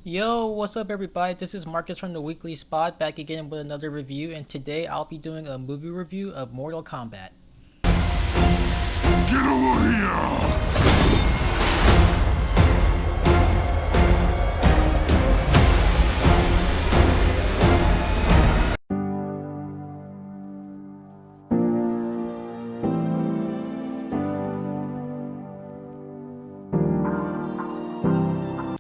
Yo, what's up, everybody? This is Marcus from the Weekly Spot back again with another review, and today I'll be doing a movie review of Mortal Kombat. Get over here!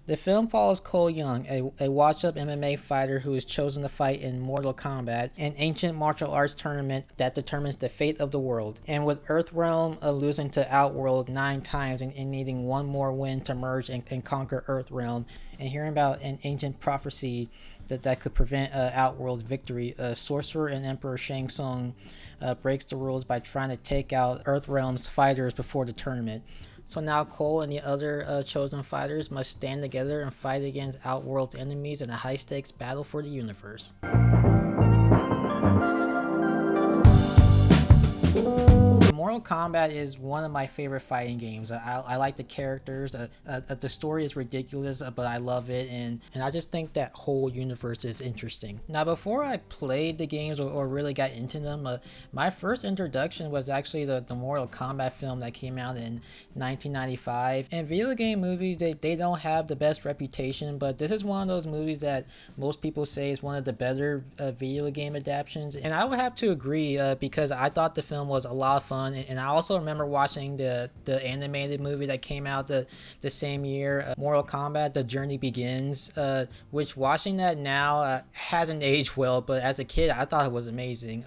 The film follows Cole Young, a washed up MMA fighter who is chosen to fight in Mortal Kombat, an ancient martial arts tournament that determines the fate of the world. And with Earthrealm losing to Outworld 9 times and needing one more win to merge and conquer Earthrealm, and hearing about an ancient prophecy that could prevent Outworld's victory, Sorcerer and Emperor Shang Tsung breaks the rules by trying to take out Earthrealm's fighters before the tournament. So now Cole and the other chosen fighters must stand together and fight against Outworld's enemies in a high stakes battle for the universe. Mortal Kombat is one of my favorite fighting games. I like the characters. The story is ridiculous, but I love it, and I just think that whole universe is interesting. Now, before I played the games or really got into them, my first introduction was actually the Mortal Kombat film that came out in 1995. And video game movies, they don't have the best reputation, but this is one of those movies that most people say is one of the better video game adaptations. And I would have to agree because I thought the film was a lot of fun. And I also remember watching the animated movie that came out the same year, Mortal Kombat: The Journey Begins, which watching that now hasn't aged well, but as a kid I thought it was amazing.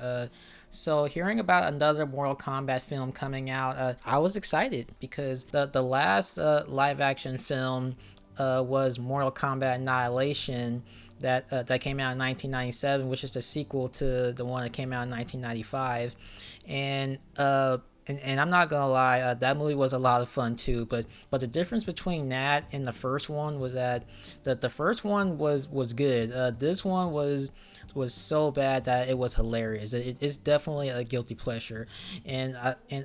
So hearing about another Mortal Kombat film coming out, I was excited because the last live action film was Mortal Kombat Annihilation that came out in 1997, which is the sequel to the one that came out in 1995, and and I'm not gonna lie, that movie was a lot of fun too. But the difference between that and the first one was that the first one was good. This one was so bad that it was hilarious. It's definitely a guilty pleasure, and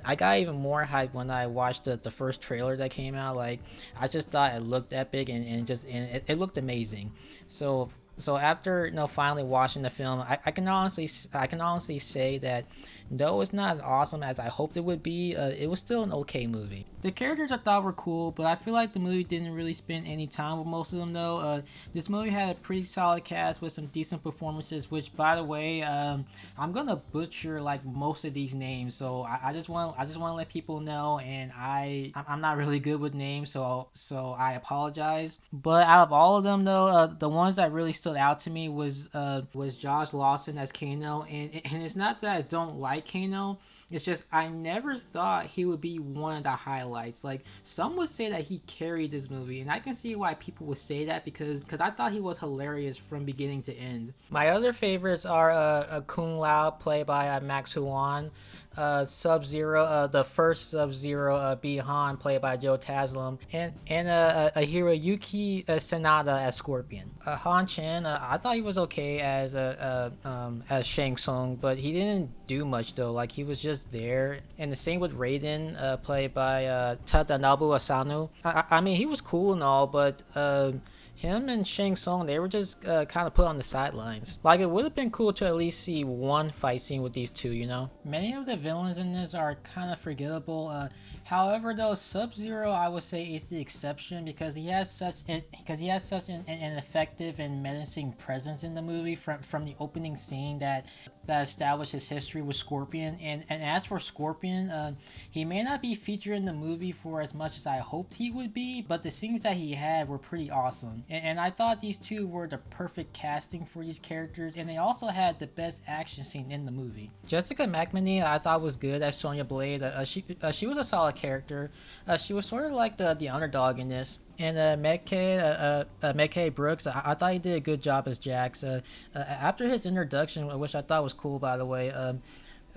I got even more hyped when I watched the first trailer that came out. Like I just thought it looked epic and it looked amazing. So after finally watching the film, I can honestly say that though it's not as awesome as I hoped it would be, it was still an okay movie. The characters I thought were cool, but I feel like the movie didn't really spend any time with most of them though. This movie had a pretty solid cast with some decent performances, which by the way, I'm gonna butcher like most of these names, so I just want to let people know, and I'm not really good with names, so I apologize. But out of all of them though, the ones that really stood out to me was Josh Lawson as Kano, and it's not that I don't like Kano. It's just I never thought he would be one of the highlights. Like some would say that he carried this movie, and I can see why people would say that because I thought he was hilarious from beginning to end. My other favorites are Kung Lao, played by Max Huan, Sub Zero, the first Sub Zero, Han, played by Joe Taslim, and Hiroyuki Sanada as Scorpion. Han Chen, I thought he was okay as Shang Tsung, but he didn't do much though. Like he was just there. And the same with Raiden, played by Tadanobu Asano. I mean, he was cool and all, but him and Shang Tsung, they were just kind of put on the sidelines. Like it would have been cool to at least see one fight scene with these two, you know. Many of the villains in this are kind of forgettable. However, though, Sub Zero I would say is the exception because he has such an effective and menacing presence in the movie from the opening scene that established his history with Scorpion. And as for Scorpion, he may not be featured in the movie for as much as I hoped he would be, but the scenes that he had were pretty awesome. And I thought these two were the perfect casting for these characters, and they also had the best action scene in the movie. Jessica McManey, I thought was good as Sonya Blade. She was a solid character. She was sort of like the underdog in this. And Mekay Brooks, I thought he did a good job as Jax. After his introduction, which I thought was cool, by the way,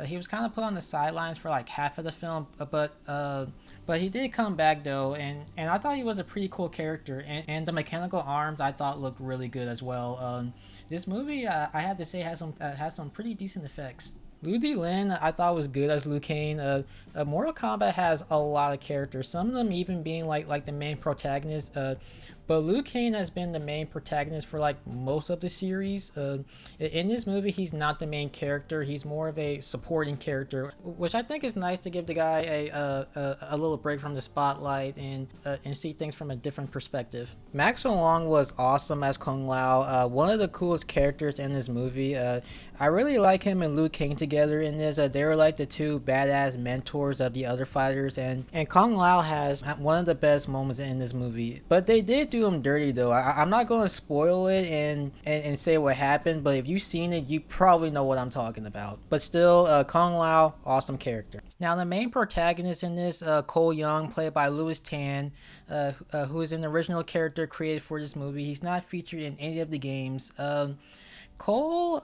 he was kind of put on the sidelines for like half of the film, but he did come back though, and I thought he was a pretty cool character. And the mechanical arms I thought looked really good as well. This movie, I have to say, has some pretty decent effects. Liu Lin I thought was good as Liu Kang. Mortal Kombat has a lot of characters. Some of them even being like the main protagonist. But Liu Kang has been the main protagonist for like most of the series. In this movie, he's not the main character. He's more of a supporting character, which I think is nice to give the guy a little break from the spotlight and see things from a different perspective. Max Long was awesome as Kung Lao. One of the coolest characters in this movie. I really like him and Liu Kang together in this. They were like the two badass mentors of the other fighters, and Kung Lao has one of the best moments in this movie. But they did do him dirty though. I'm not going to spoil it and say what happened, but if you've seen it, you probably know what I'm talking about. But still, Kung Lao, awesome character. Now the main protagonist in this, Cole Young, played by Louis Tan, who is an original character created for this movie. He's not featured in any of the games. Cole,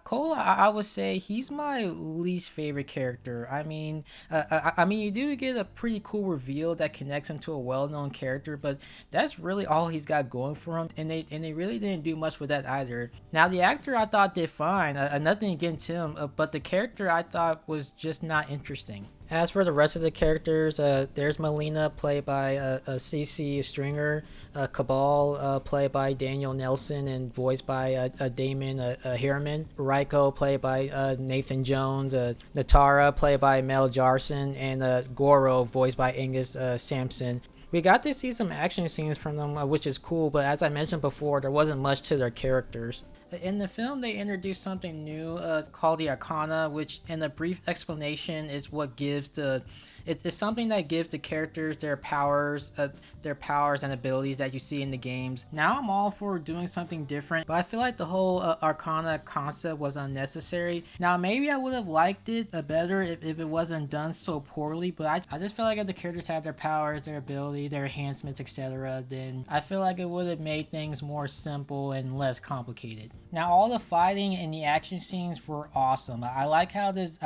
Cole, I would say he's my least favorite character. I mean, you do get a pretty cool reveal that connects him to a well-known character, but that's really all he's got going for him, and they really didn't do much with that either. Now, the actor I thought did fine, nothing against him, but the character I thought was just not interesting. As for the rest of the characters, there's Melina, played by CC Stringer, Cabal, played by Daniel Nelson and voiced by Damon Harriman, Raiko, played by Nathan Jones, Natara, played by Mel Jarson, and Goro, voiced by Angus Sampson. We got to see some action scenes from them, which is cool, but as I mentioned before, there wasn't much to their characters. In the film, they introduced something new called the Arcana, which, in a brief explanation, is what gives the it's something that gives the characters their powers and abilities that you see in the games. Now I'm all for doing something different, but I feel like the whole Arcana concept was unnecessary. Now maybe I would have liked it better if it wasn't done so poorly, but I just feel like if the characters had their powers, their ability, their enhancements, etc., then I feel like it would have made things more simple and less complicated. Now all the fighting and the action scenes were awesome. I like how this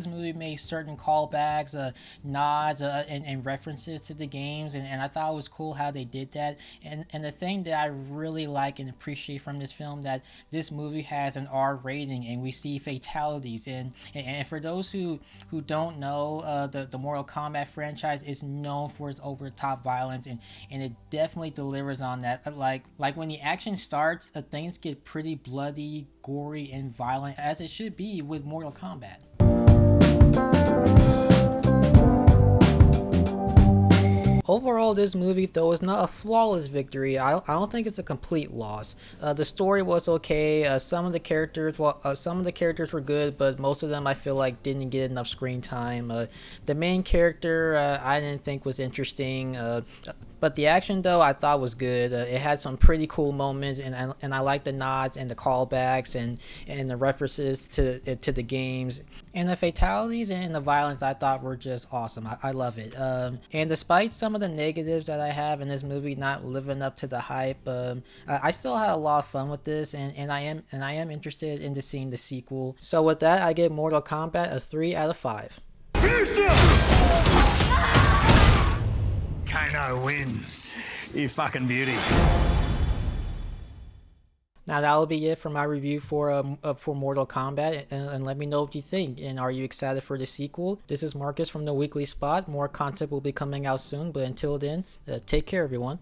movie made certain callbacks, nods, and references to the games, and I thought it was cool how they did that. And the thing that I really like and appreciate from this film, that this movie has an R rating and we see fatalities, and for those who don't know, the Mortal Kombat franchise is known for its over the top violence, and it definitely delivers on that. Like when the action starts, things get pretty bloody, gory, and violent, as it should be with Mortal Kombat. Overall, this movie, though, is not a flawless victory. I don't think it's a complete loss. The story was okay. Some of the characters were good, but most of them I feel like didn't get enough screen time. The main character I didn't think was interesting. But the action, though, I thought was good. It had some pretty cool moments, and I like the nods and the callbacks and the references to the games. And the fatalities and the violence I thought were just awesome. I love it. And despite some of the negatives that I have in this movie not living up to the hype, I still had a lot of fun with this, and I am interested into seeing the sequel. So with that, I give Mortal Kombat a 3 out of 5. Kano wins. You fucking beauty. Now that'll be it for my review for Mortal Kombat, and let me know what you think, and are you excited for the sequel? This is Marcus from the Weekly Spot. More content will be coming out soon, but until then, take care everyone.